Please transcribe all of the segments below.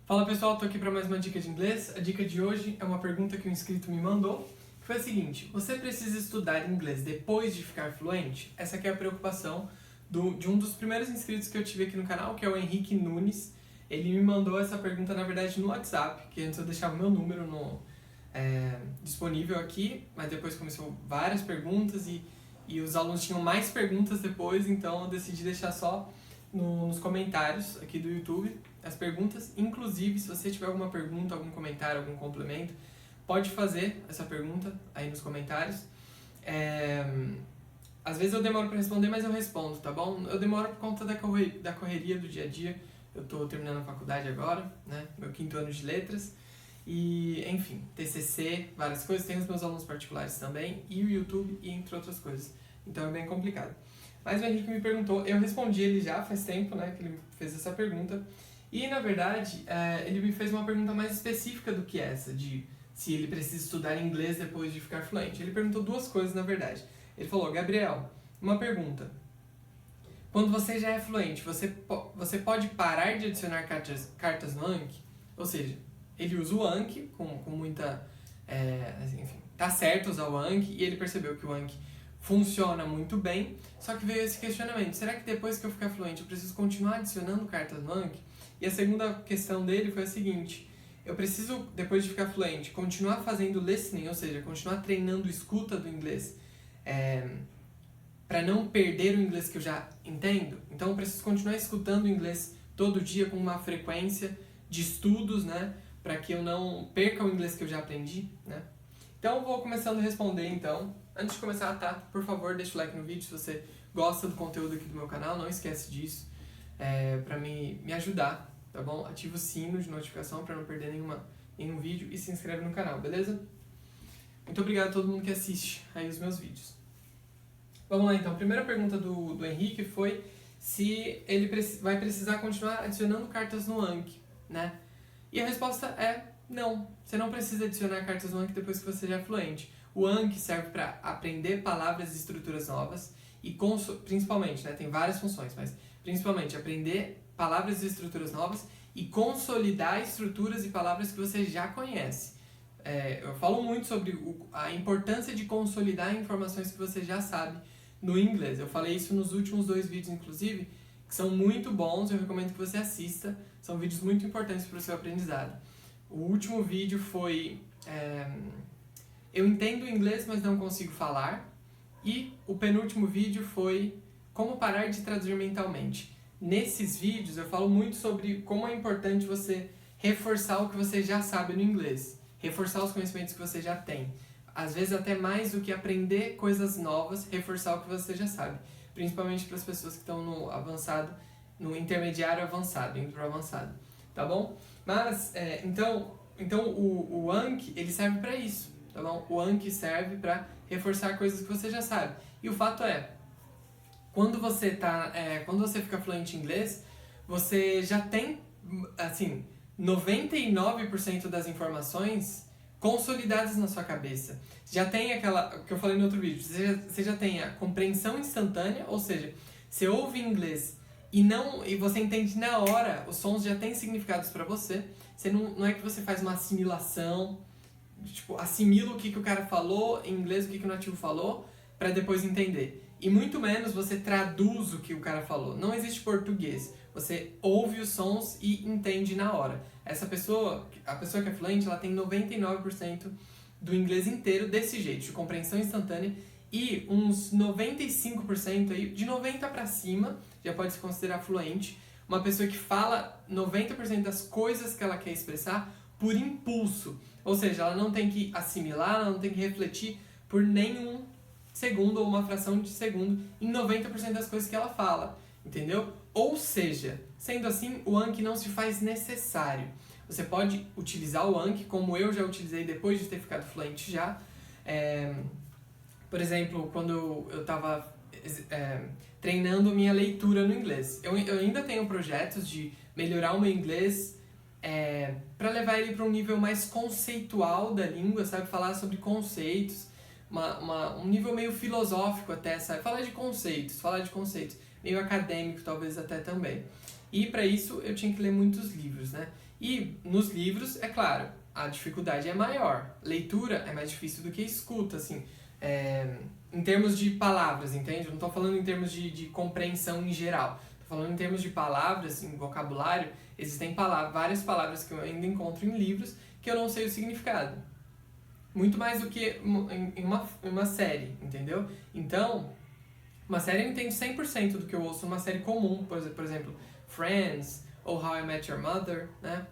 Fala pessoal, tô aqui para mais uma dica de inglês. A dica de hoje é uma pergunta que um inscrito me mandou, que foi a seguinte: você precisa estudar inglês depois de ficar fluente? Essa aqui é a preocupação de um dos primeiros inscritos que eu tive aqui no canal, que é o Henrique Nunes. Ele me mandou essa pergunta, na verdade, no WhatsApp, que antes eu deixava o meu número disponível aqui, mas depois começou várias perguntas e os alunos tinham mais perguntas depois, então eu decidi deixar só nos comentários aqui do YouTube as perguntas. Inclusive, se você tiver alguma pergunta, algum comentário, algum complemento, pode fazer essa pergunta aí nos comentários. Às vezes eu demoro para responder, mas eu respondo, tá bom? Eu demoro por conta da correria do dia a dia. Eu tô terminando a faculdade agora, né? Meu 5º ano de letras. E, enfim, TCC, várias coisas. Tem os meus alunos particulares também, e o YouTube, e entre outras coisas. Então é bem complicado. Mas o Henrique me perguntou, eu respondi ele já faz tempo, né, que ele fez essa pergunta. E, na verdade, ele me fez uma pergunta mais específica do que essa, de se ele precisa estudar inglês depois de ficar fluente. Ele perguntou duas coisas, na verdade. Ele falou: Gabriel, uma pergunta. Quando você já é fluente, você pode parar de adicionar cartas no Anki? Ou seja, ele usa o Anki com muita... enfim, tá certo usar o Anki, e ele percebeu que o Anki funciona muito bem, só que veio esse questionamento: será que depois que eu ficar fluente eu preciso continuar adicionando cartas no Anki? E a segunda questão dele foi a seguinte: eu preciso, depois de ficar fluente, continuar fazendo listening, ou seja, continuar treinando escuta do inglês, para não perder o inglês que eu já entendo? Então eu preciso continuar escutando o inglês todo dia com uma frequência de estudos, né, para que eu não perca o inglês que eu já aprendi, né? Então eu vou começando a responder, então. Antes de começar, tá? Por favor, deixa o like no vídeo se você gosta do conteúdo aqui do meu canal, não esquece disso, pra me ajudar, tá bom? Ativa o sino de notificação para não perder nenhum vídeo e se inscreve no canal, beleza? Muito obrigado a todo mundo que assiste aí os meus vídeos. Vamos lá então, a primeira pergunta do Henrique foi se ele vai precisar continuar adicionando cartas no Anki, né? E a resposta é não, você não precisa adicionar cartas no Anki depois que você já é fluente. O Anki serve para aprender palavras e estruturas novas e principalmente, né, tem várias funções, mas principalmente aprender palavras e estruturas novas e consolidar estruturas e palavras que você já conhece. Eu falo muito sobre a importância de consolidar informações que você já sabe no inglês. Eu falei isso nos últimos 2 vídeos, inclusive, que são muito bons, eu recomendo que você assista. São vídeos muito importantes para o seu aprendizado. O último vídeo foi eu entendo inglês, mas não consigo falar. E o penúltimo vídeo foi como parar de traduzir mentalmente. Nesses vídeos eu falo muito sobre como é importante você reforçar o que você já sabe no inglês. Reforçar os conhecimentos que você já tem. Às vezes até mais do que aprender coisas novas, reforçar o que você já sabe. Principalmente para as pessoas que estão no avançado, no intermediário avançado, indo para o avançado. Tá bom? Mas, então o Anki, ele serve para isso. Tá bom? O Anki serve para reforçar coisas que você já sabe. E o fato é, quando você fica fluente em inglês, você já tem, assim, 99% das informações consolidadas na sua cabeça. Já tem aquela, que eu falei no outro vídeo, você já tem a compreensão instantânea, ou seja, você ouve inglês e você entende na hora, os sons já têm significados para você. Você não é que você faz uma assimilação, tipo, assimila o que o cara falou em inglês, o que o nativo falou, para depois entender. E muito menos você traduz o que o cara falou. Não existe português. Você ouve os sons e entende na hora. A pessoa que é fluente, ela tem 99% do inglês inteiro desse jeito, de compreensão instantânea, e uns 95% aí, de 90 para cima, já pode se considerar fluente. Uma pessoa que fala 90% das coisas que ela quer expressar por impulso. Ou seja, ela não tem que assimilar, ela não tem que refletir por nenhum segundo ou uma fração de segundo em 90% das coisas que ela fala, entendeu? Ou seja, sendo assim, o Anki não se faz necessário. Você pode utilizar o Anki, como eu já utilizei depois de ter ficado fluente já. Por exemplo, quando eu estava treinando minha leitura no inglês. Eu ainda tenho projetos de melhorar o meu inglês para levar ele para um nível mais conceitual da língua, sabe? Falar sobre conceitos, um nível meio filosófico até, sabe? Falar de conceitos, meio acadêmico talvez até também. E para isso eu tinha que ler muitos livros, né? E nos livros, é claro, a dificuldade é maior. Leitura é mais difícil do que escuta, assim, em termos de palavras, entende? Eu não estou falando em termos de compreensão em geral. Estou falando em termos de palavras, em vocabulário. Existem várias palavras que eu ainda encontro em livros que eu não sei o significado. Muito mais do que em uma série, entendeu? Então, uma série eu entendo 100% do que eu ouço numa série comum, por exemplo, Friends, ou How I Met Your Mother, né?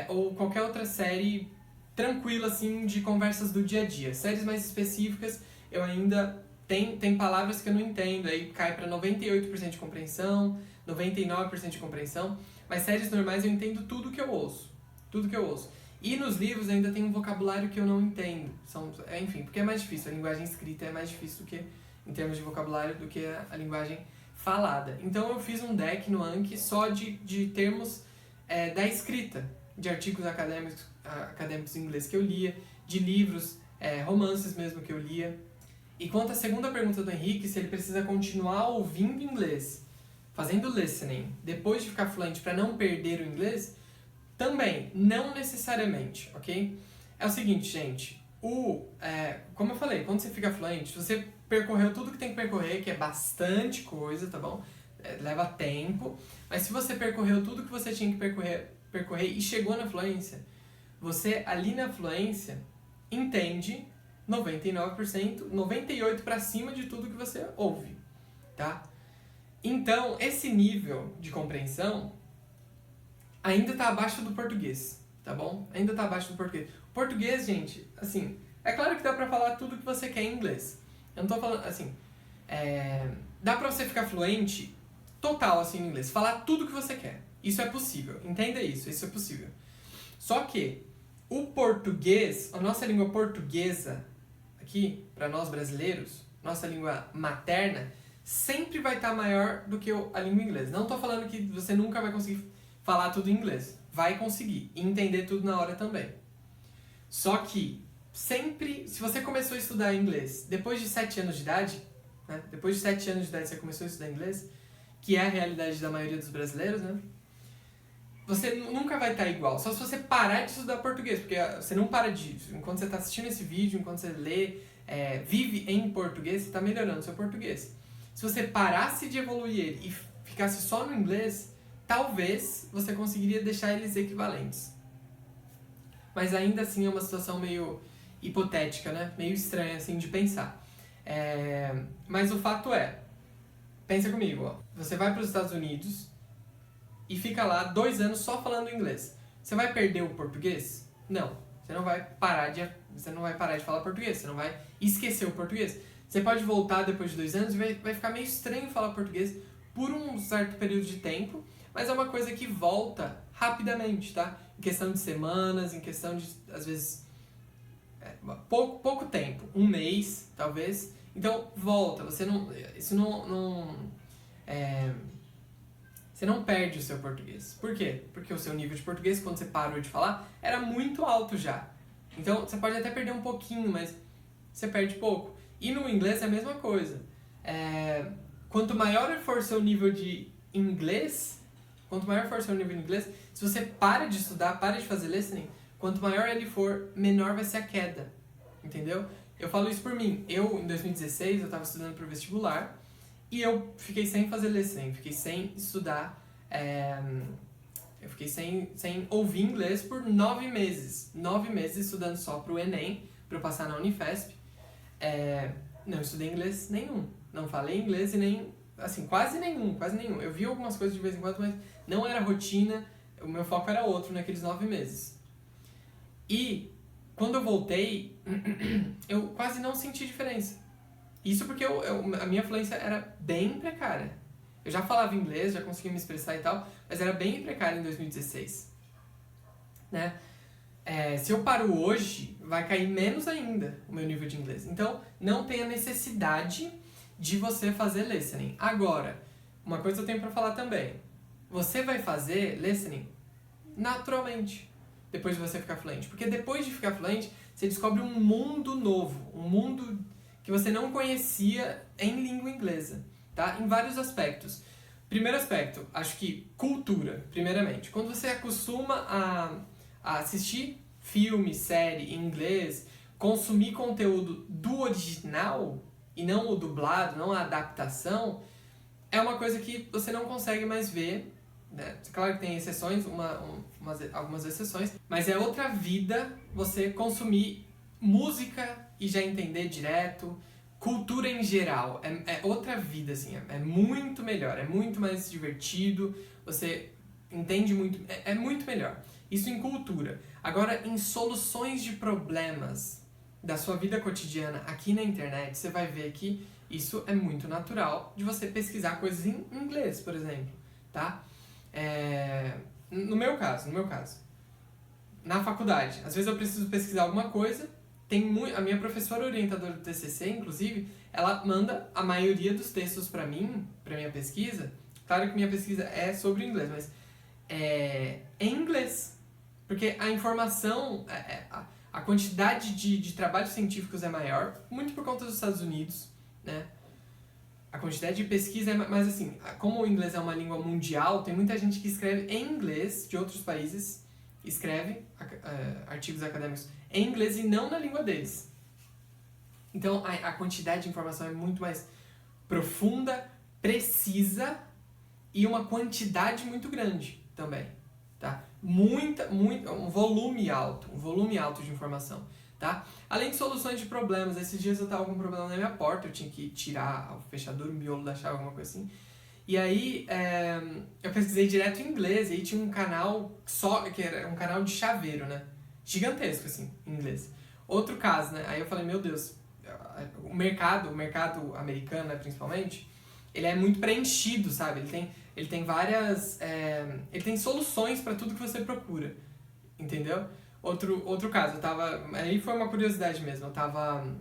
Ou qualquer outra série tranquila, assim, de conversas do dia a dia. Séries mais específicas, eu ainda... Tem palavras que eu não entendo, aí cai para 98% de compreensão, 99% de compreensão, mas séries normais eu entendo tudo que eu ouço. Tudo que eu ouço. E nos livros ainda tem um vocabulário que eu não entendo. Enfim, porque é mais difícil. A linguagem escrita é mais difícil do que, em termos de vocabulário, do que a linguagem falada. Então eu fiz um deck no Anki só de termos da escrita, de artigos acadêmicos em inglês que eu lia, de livros, romances mesmo que eu lia. E quanto à segunda pergunta do Henrique, se ele precisa continuar ouvindo inglês, fazendo listening, depois de ficar fluente para não perder o inglês, também, não necessariamente, ok? É o seguinte, gente, como eu falei, quando você fica fluente, você percorreu tudo que tem que percorrer, que é bastante coisa, tá bom? Leva tempo, mas se você percorreu tudo que você tinha que percorrer e chegou na fluência, você ali na fluência entende 99%, 98% para cima de tudo que você ouve, tá? Então, esse nível de compreensão ainda está abaixo do português, tá bom? Ainda está abaixo do português. O português, gente, assim, é claro que dá pra falar tudo que você quer em inglês. Eu não tô falando, assim, dá pra você ficar fluente total, assim, em inglês. Falar tudo que você quer. Isso é possível. Entenda isso é possível. Só que o português, a nossa língua portuguesa, aqui, para nós brasileiros, nossa língua materna, sempre vai estar maior do que a língua inglesa. Não tô falando que você nunca vai conseguir falar tudo em inglês. Vai conseguir. E entender tudo na hora também. Só que, sempre, se você começou a estudar inglês depois de 7 anos de idade, né? Depois de 7 anos de idade você começou a estudar inglês, que é a realidade da maioria dos brasileiros, né? Você nunca vai estar igual. Só se você parar de estudar português, porque você não para de... Enquanto você está assistindo esse vídeo, enquanto você lê, vive em português, você está melhorando o seu português. Se você parasse de evoluir ele e ficasse só no inglês, talvez você conseguiria deixar eles equivalentes. Mas ainda assim é uma situação meio hipotética, né? Meio estranha assim de pensar. Mas o fato pensa comigo, ó. Você vai para os Estados Unidos e fica lá 2 anos só falando inglês. Você vai perder o português? Não. Você não vai parar de falar português. Você não vai esquecer o português. Você pode voltar depois de 2 anos e vai ficar meio estranho falar português por um certo período de tempo, mas é uma coisa que volta rapidamente, tá? Em questão de semanas, em questão de, às vezes, pouco tempo. 1 mês, talvez. Então, volta. Você não perde o seu português. Por quê? Porque o seu nível de português, quando você parou de falar, era muito alto já. Então, você pode até perder um pouquinho, mas você perde pouco. E no inglês é a mesma coisa. Quanto maior for o seu nível de inglês, se você para de estudar, para de fazer listening, quanto maior ele for, menor vai ser a queda. Entendeu? Eu falo isso por mim. Em 2016, eu estava estudando para o vestibular e eu fiquei sem fazer listening, fiquei sem estudar, eu fiquei sem ouvir inglês por 9 meses. 9 meses estudando só para o Enem, para eu passar na Unifesp. Não estudei inglês nenhum. Não falei inglês e nem... Assim, quase nenhum. Eu vi algumas coisas de vez em quando, mas não era rotina. O meu foco era outro naqueles 9 meses. E quando eu voltei, eu quase não senti diferença. Isso porque a minha fluência era bem precária. Eu já falava inglês, já conseguia me expressar e tal, mas era bem precária em 2016. Né? Se eu paro hoje, vai cair menos ainda o meu nível de inglês. Então, não tem a necessidade de você fazer listening. Agora, uma coisa eu tenho pra falar também. Você vai fazer listening naturalmente, depois de você ficar fluente. Porque depois de ficar fluente, você descobre um mundo novo. Um mundo que você não conhecia em língua inglesa. Tá? Em vários aspectos. Primeiro aspecto, acho que cultura, primeiramente. Quando você acostuma a assistir filme, série em inglês, consumir conteúdo do original e não o dublado, não a adaptação, é uma coisa que você não consegue mais ver, né? Claro que tem exceções, algumas exceções, mas é outra vida você consumir música e já entender direto, cultura em geral, é outra vida, assim, é muito melhor, é muito mais divertido, você entende muito, é muito melhor. Isso em cultura. Agora, em soluções de problemas da sua vida cotidiana aqui na internet, você vai ver que isso é muito natural de você pesquisar coisas em inglês, por exemplo, tá? No meu caso, na faculdade, às vezes eu preciso pesquisar alguma coisa, a minha professora orientadora do TCC, inclusive, ela manda a maioria dos textos para mim, para minha pesquisa. Claro que minha pesquisa é sobre inglês, mas em inglês. Porque a informação, a quantidade de trabalhos científicos é maior, muito por conta dos Estados Unidos, né? A quantidade de pesquisa é mais assim, como o inglês é uma língua mundial, tem muita gente que escreve em inglês de outros países, escreve artigos acadêmicos em inglês e não na língua deles. Então a quantidade de informação é muito mais profunda, precisa e uma quantidade muito grande também, tá? Um volume alto de informação, tá? Além de soluções de problemas, esses dias eu tava com um problema na minha porta, eu tinha que tirar o fechador, o miolo da chave, alguma coisa assim. E aí eu pesquisei direto em inglês, e aí tinha um canal que era um canal de chaveiro, né? Gigantesco, assim, em inglês. Outro caso, né? Aí eu falei, meu Deus, o mercado americano, né, principalmente, ele é muito preenchido, sabe? Ele tem várias... ele tem soluções para tudo que você procura, entendeu? Outro caso, aí foi uma curiosidade mesmo,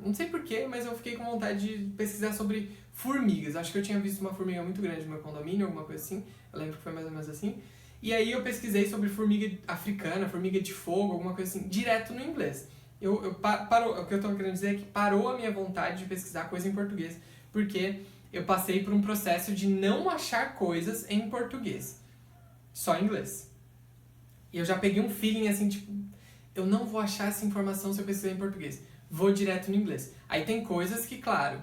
não sei porquê, mas eu fiquei com vontade de pesquisar sobre formigas. Acho que eu tinha visto uma formiga muito grande no meu condomínio, alguma coisa assim, eu lembro que foi mais ou menos assim. E aí eu pesquisei sobre formiga africana, formiga de fogo, alguma coisa assim, direto no inglês. O que eu tô querendo dizer é que parou a minha vontade de pesquisar coisa em português, porque eu passei por um processo de não achar coisas em português, só em inglês. E eu já peguei um feeling assim, tipo, eu não vou achar essa informação se eu pesquisar em português, vou direto no inglês. Aí tem coisas que, claro,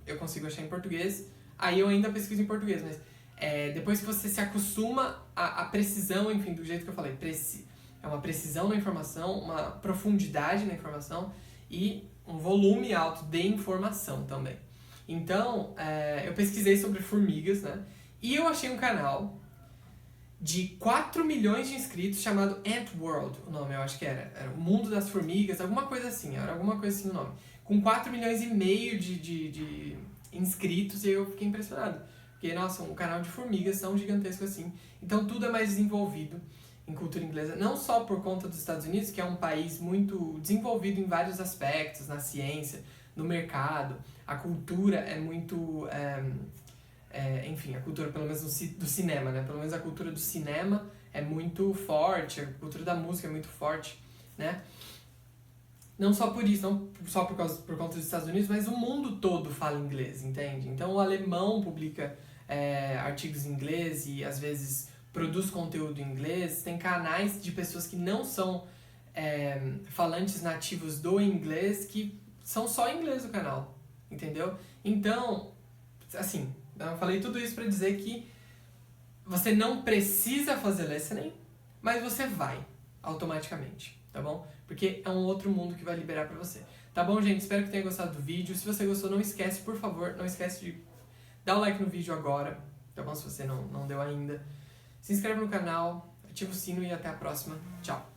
eu consigo achar em português, aí eu ainda pesquiso em português, mas depois que você se acostuma à precisão, enfim, do jeito que eu falei, é uma precisão na informação, uma profundidade na informação e um volume alto de informação também. Então, eu pesquisei sobre formigas, né? E eu achei um canal de 4 milhões de inscritos chamado Ant World, o nome eu acho que era o Mundo das Formigas, alguma coisa assim o nome. Com 4 milhões e meio de inscritos, e eu fiquei impressionado. Porque, nossa, um canal de formigas tão gigantesco assim. Então tudo é mais desenvolvido em cultura inglesa, não só por conta dos Estados Unidos, que é um país muito desenvolvido em vários aspectos, na ciência, no mercado, a cultura é muito... enfim, a cultura, pelo menos do cinema, né? Pelo menos a cultura do cinema é muito forte, a cultura da música é muito forte, né? Não só por isso, não só por conta dos Estados Unidos, mas o mundo todo fala inglês, entende? Então o alemão publica artigos em inglês e às vezes produz conteúdo em inglês, tem canais de pessoas que não são falantes nativos do inglês que são só em inglês o canal, entendeu? Então, assim, eu falei tudo isso para dizer que você não precisa fazer listening, mas você vai automaticamente, tá bom? Porque é um outro mundo que vai liberar para você. Tá bom, gente? Espero que tenha gostado do vídeo. Se você gostou, não esquece, por favor, não esquece de dar o like no vídeo agora, tá bom? Se você não deu ainda. Se inscreve no canal, ativa o sino e até a próxima. Tchau!